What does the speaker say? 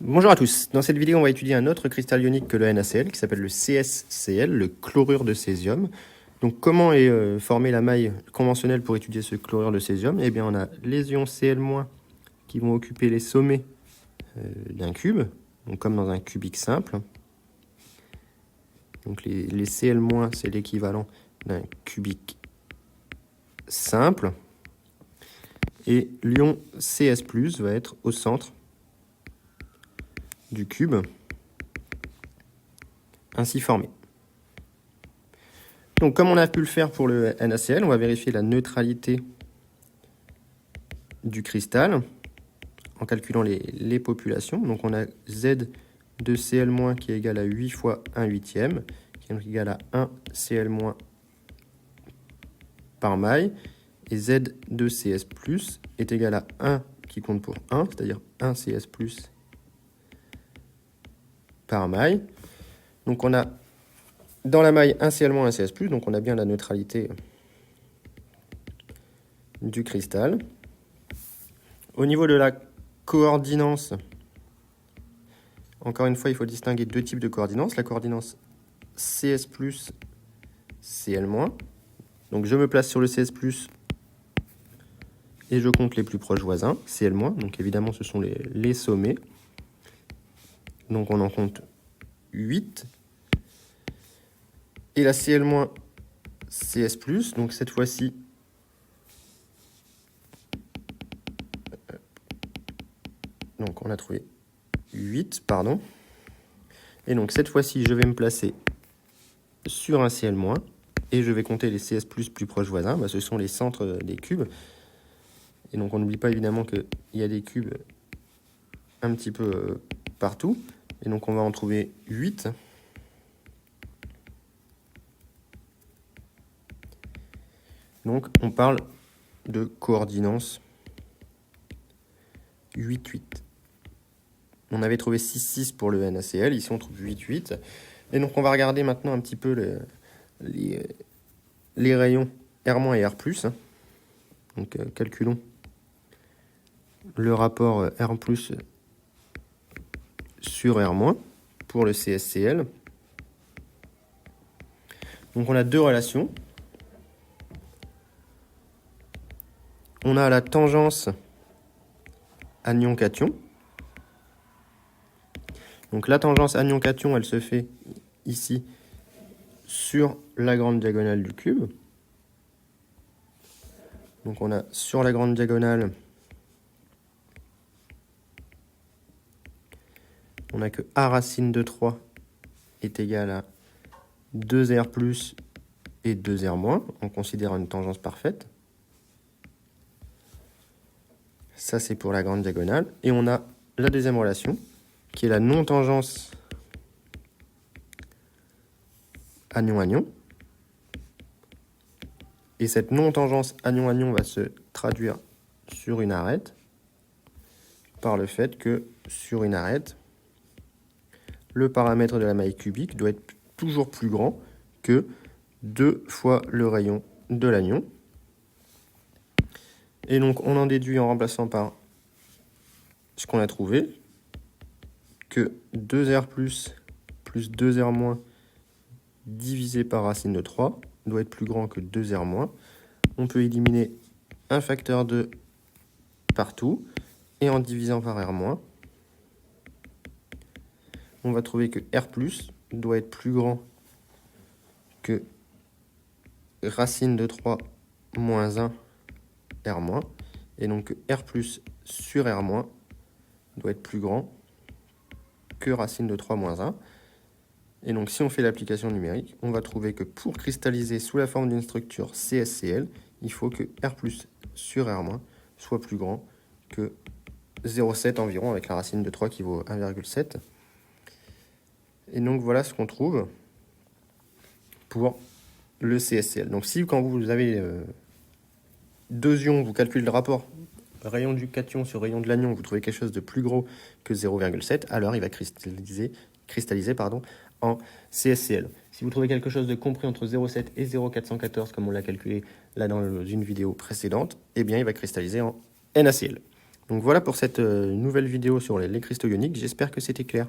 Bonjour à tous, dans cette vidéo on va étudier un autre cristal ionique que le NaCl qui s'appelle le CsCl, le chlorure de césium. Donc comment est formée la maille conventionnelle pour étudier ce chlorure de césium? Eh bien on a les ions Cl- qui vont occuper les sommets d'un cube, donc comme dans un cubique simple. Donc les Cl- c'est l'équivalent d'un cubique simple. Et l'ion Cs+, va être au centre du cube, ainsi formé. Donc comme on a pu le faire pour le NaCl, on va vérifier la neutralité du cristal en calculant les populations. Donc on a Z de Cl- qui est égal à 8 fois 1 huitième, qui est égal à 1 Cl- par maille. Et Z de Cs+, est égal à 1 qui compte pour 1, c'est-à-dire 1 Cs+, par maille. Donc on a dans la maille 1 Cl-, 1 Cs+, donc on a bien la neutralité du cristal. Au niveau de la coordinance, encore une fois, il faut distinguer deux types de coordinance. La coordinance CS+, Cl-. Donc je me place sur le CS+, et je compte les plus proches voisins, Cl-. Donc évidemment, ce sont les sommets. Donc on en compte 8. Et la Cl- CS+, donc cette fois-ci, donc on a trouvé 8, pardon. Et donc cette fois-ci, je vais me placer sur un Cl-, et je vais compter les CS+, plus proches voisins. Bah, ce sont les centres des cubes. Et donc on n'oublie pas évidemment qu'il y a des cubes un petit peu partout. Et donc on va en trouver 8. Donc on parle de coordinance 8-8. On avait trouvé 6-6 pour le NaCl, ici on trouve 8-8. Et donc on va regarder maintenant un petit peu les rayons R- et R+. Donc calculons le rapport R+ sur R- pour le CsCl. Donc on a deux relations. On a la tangence anion-cation. Donc la tangence anion-cation, elle se fait ici sur la grande diagonale du cube. Donc on a sur la grande diagonale, on a que A racine de 3 est égal à 2R plus et 2R moins, en considérant une tangence parfaite. Ça, c'est pour la grande diagonale. Et on a la deuxième relation, qui est la non-tangence anion-anion. Et cette non-tangence anion-anion va se traduire sur une arête par le fait que sur une arête, le paramètre de la maille cubique doit être toujours plus grand que 2 fois le rayon de l'anion. Et donc on en déduit en remplaçant par ce qu'on a trouvé, que 2R plus 2R moins divisé par racine de 3 doit être plus grand que 2R moins. On peut éliminer un facteur 2 partout, et en divisant par R moins, on va trouver que R plus doit être plus grand que racine de 3 moins 1 R moins, et donc R plus sur R moins doit être plus grand que racine de 3 moins 1. Et donc si on fait l'application numérique, on va trouver que pour cristalliser sous la forme d'une structure CsCl, il faut que R plus sur R moins soit plus grand que 0,7 environ, avec la racine de 3 qui vaut 1,7. Et donc voilà ce qu'on trouve pour le CsCl. Donc si quand vous avez deux ions, vous calculez le rapport rayon du cation sur rayon de l'anion, vous trouvez quelque chose de plus gros que 0,7, alors il va cristalliser en CsCl. Si vous trouvez quelque chose de compris entre 0,7 et 0,414, comme on l'a calculé là dans une vidéo précédente, eh bien il va cristalliser en NaCl. Donc voilà pour cette nouvelle vidéo sur les cristaux ioniques, j'espère que c'était clair.